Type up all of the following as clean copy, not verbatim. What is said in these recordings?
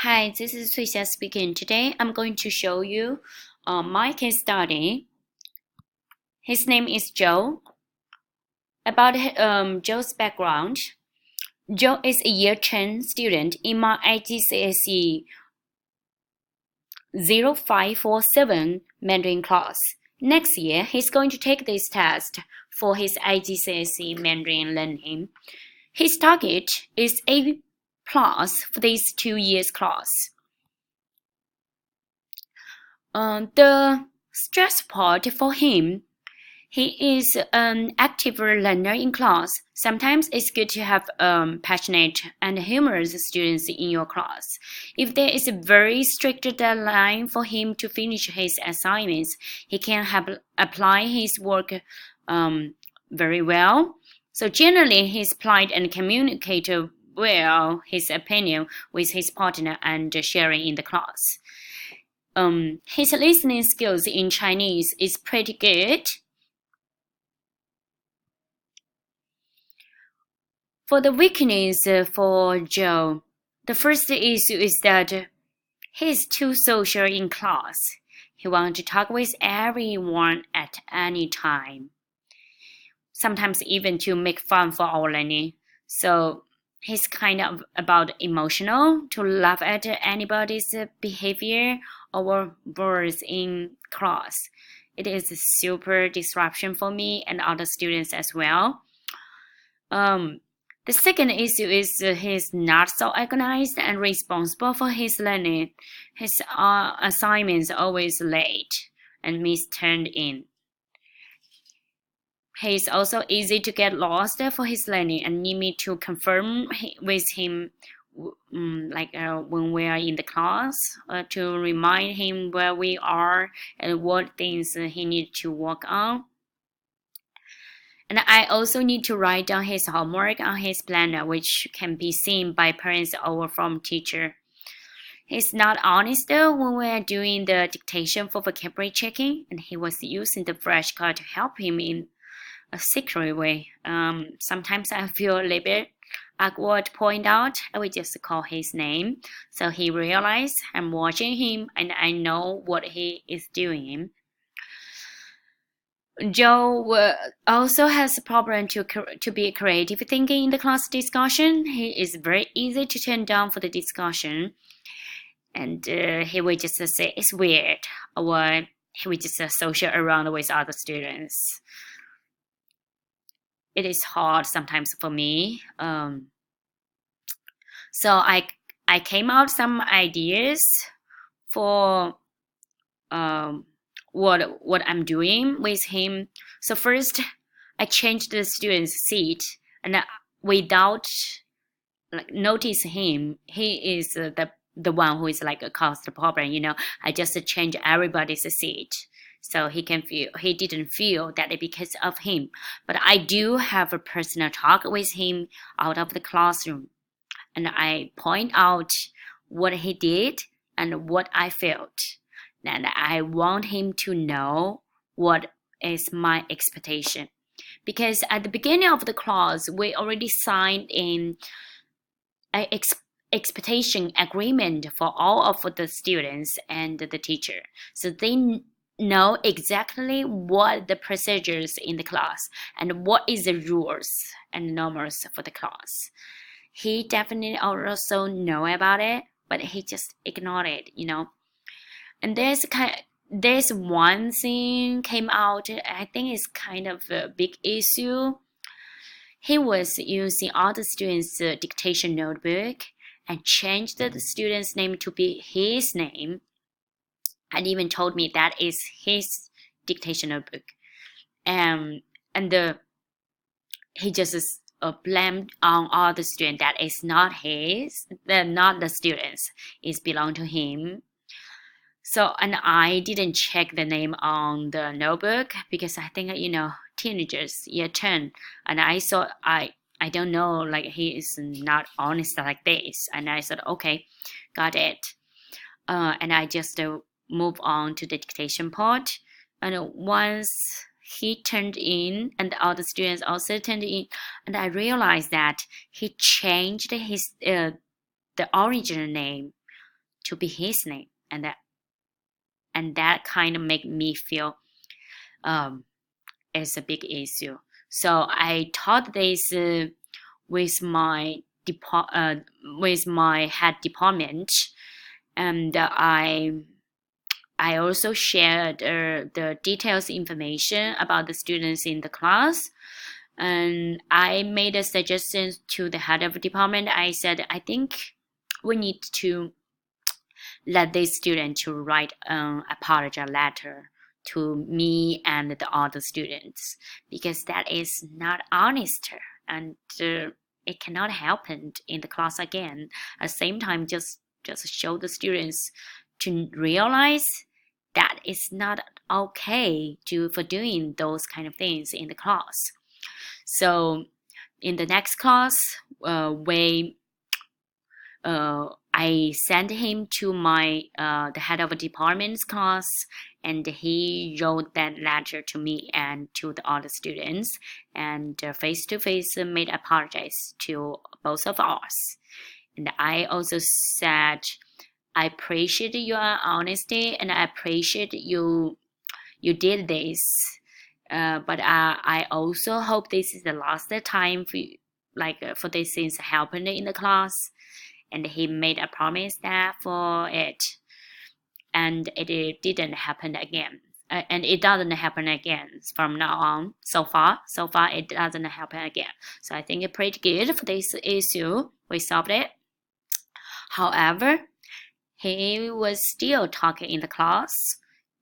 Hi, this is Suixia speaking. Today I'm going to show you my case study. His name is Joe. About Joe's background, Joe is a year 10 student in my IGCSE 0547 Mandarin class. Next year, he's going to take this test for his IGCSE Mandarin learning. His target is A plus for this 2 years class. The stress part for him, he is an active learner in class. Sometimes it's good to have passionate and humorous students in your class. If there is a very strict deadline for him to finish his assignments, he can apply his work very well. So generally, he's polite and communicate well his opinion with his partner and sharing in the class. His listening skills in Chinese is pretty good. For the weakness for Joe, the first issue is that he's too social in class. He wants to talk with everyone at any time, sometimes even to make fun for our learning. So he's kind of about emotional, to laugh at anybody's behavior or words in class. It is a super disruption for me and other students as well. The second issue is he's not so organized and responsible for his learning. His assignments are always late and misturned in. He is also easy to get lost for his learning and need me to confirm with him when we are in the class to remind him where we are and what things he needs to work on. And I also need to write down his homework on his planner, which can be seen by parents or from teacher. He's not honest when we are doing the dictation for vocabulary checking, and he was using the flashcard to help him in a secret way. Sometimes I feel a little bit awkward to point out. I will just call his name, so he realizes I'm watching him and I know what he is doing. Joe also has a problem to be creative thinking in the class discussion. He is very easy to turn down for the discussion, and he will just say it's weird, or he will just social around with other students. It is hard sometimes for me. So I came out some ideas for what I'm doing with him. So first, I changed the student's seat, and without notice him, he is the one who is caused the problem. I just changed everybody's seat, so he didn't feel that it because of him. But I do have a personal talk with him out of the classroom, and I point out what he did and what I felt. And I want him to know what is my expectation. Because at the beginning of the class, we already signed an expectation agreement for all of the students and the teacher. So they know exactly what the procedures in the class and what is the rules and norms for the class. He definitely also know about it, but he just ignored it, And there's one thing came out, I think it's kind of a big issue. He was using all the students' dictation notebook and changed the student's name to be his name, and even told me that is his dictation notebook. And he just blamed on all the students that it's not his, not the students, it's belong to him. So, and I didn't check the name on the notebook because I think, teenagers, year 10. And I thought, I don't know, he is not honest like this. And I said, okay, got it. And I just move on to the dictation part. And once he turned in and the other students also turned in, and I realized that he changed his the original name to be his name, and that kind of make me feel it's a big issue. So I taught this with my with my head department, and I also shared the details information about the students in the class, and I made a suggestion to the head of the department. I said, I think we need to let this student to write an apology letter to me and the other students, because that is not honest, and it cannot happen in the class again. At the same time, just show the students to realize that it's not okay for doing those kind of things in the class. So in the next class, I sent him to my the head of a department's class, and he wrote that letter to me and to the other students, and face to face made apologies to both of us. And I also said, I appreciate your honesty, and I appreciate you did this, but I also hope this is the last time for these things happened in the class. And he made a promise that for it, and it didn't happen again, and it doesn't happen again from now on. So far it doesn't happen again. So I think it's pretty good for this issue. We solved it. However, he was still talking in the class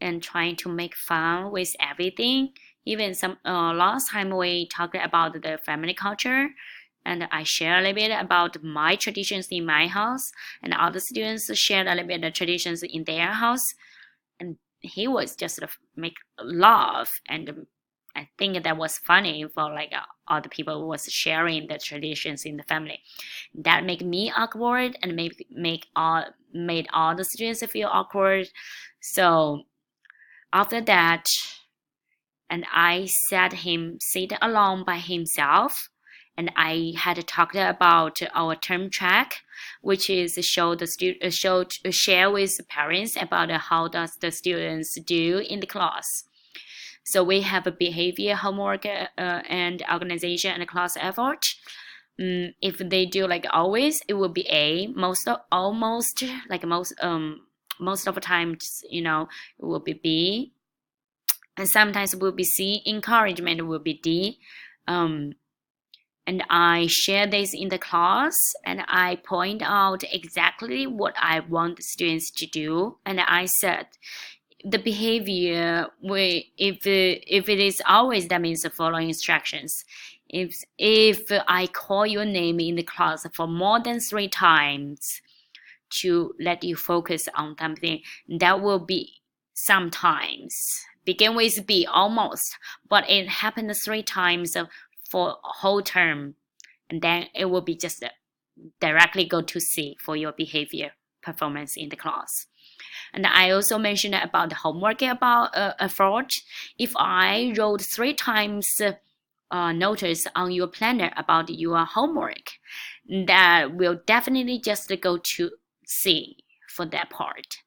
and trying to make fun with everything. Even some last time we talked about the family culture, and I share a little bit about my traditions in my house, and other students shared a little bit of traditions in their house, and he was just make laugh, and I think that was funny for other people who was sharing the traditions in the family. That made me awkward, and made all the students feel awkward. So after that, and I said him sit alone by himself, and I had talked about our term track, which is share with the parents about how does the students do in the class. So we have a behavior, homework, and organization and class effort. If they do like always, it will be A. Most of the time, it will be B, and sometimes it will be C. Encouragement will be D. And I share this in the class, and I point out exactly what I want the students to do. And I said, the behavior, if it is always, that means following instructions. If I call your name in the class for more than 3 times to let you focus on something, that will be sometimes. Begin with B, almost, but it happened 3 times for a whole term, and then it will be just directly go to C for your behavior performance in the class. And I also mentioned about the homework about effort. If I wrote 3 times notice on your planner about your homework, that will definitely just go to C for that part.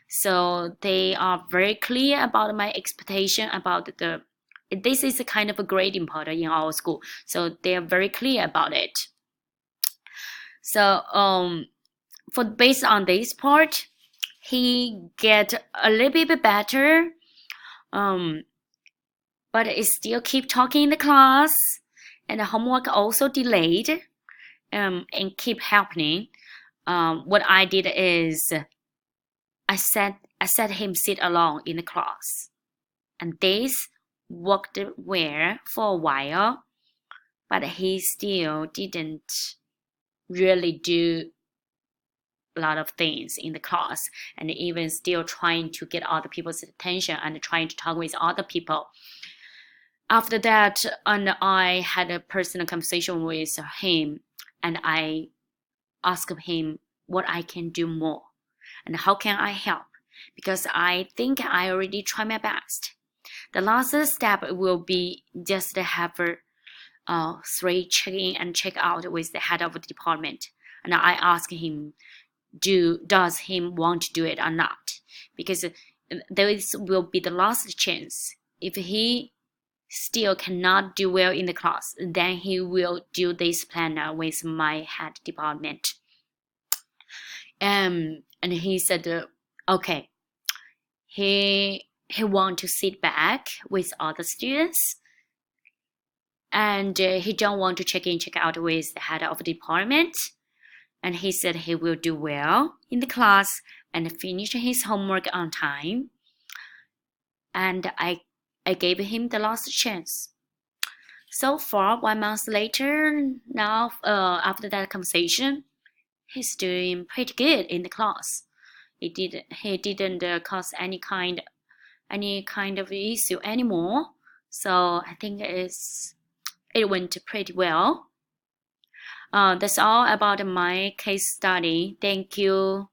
So they are very clear about my expectation about this is a kind of a grading part in our school. So they are very clear about it. So based on this part, he get a little bit better, but it still keep talking in the class, and the homework also delayed, and keep happening. What I did is I said him sit alone in the class, and this worked well for a while, but he still didn't really do a lot of things in the class, and even still trying to get other people's attention and trying to talk with other people. After that, and I had a personal conversation with him, and I asked him what I can do more and how can I help, because I think I already tried my best. The last step will be just to have 3 check in and check out with the head of the department, and I asked him, does he want to do it or not, because this will be the last chance. If he still cannot do well in the class, then he will do this planner with my head department. And he said, okay, he want to sit back with other students, and he don't want to check in, check out with the head of the department. And he said he will do well in the class and finish his homework on time. And I gave him the last chance. So far, 1 month later, now after that conversation, he's doing pretty good in the class. He didn't cause any kind of issue anymore. So I think it went pretty well. That's all about my case study. Thank you.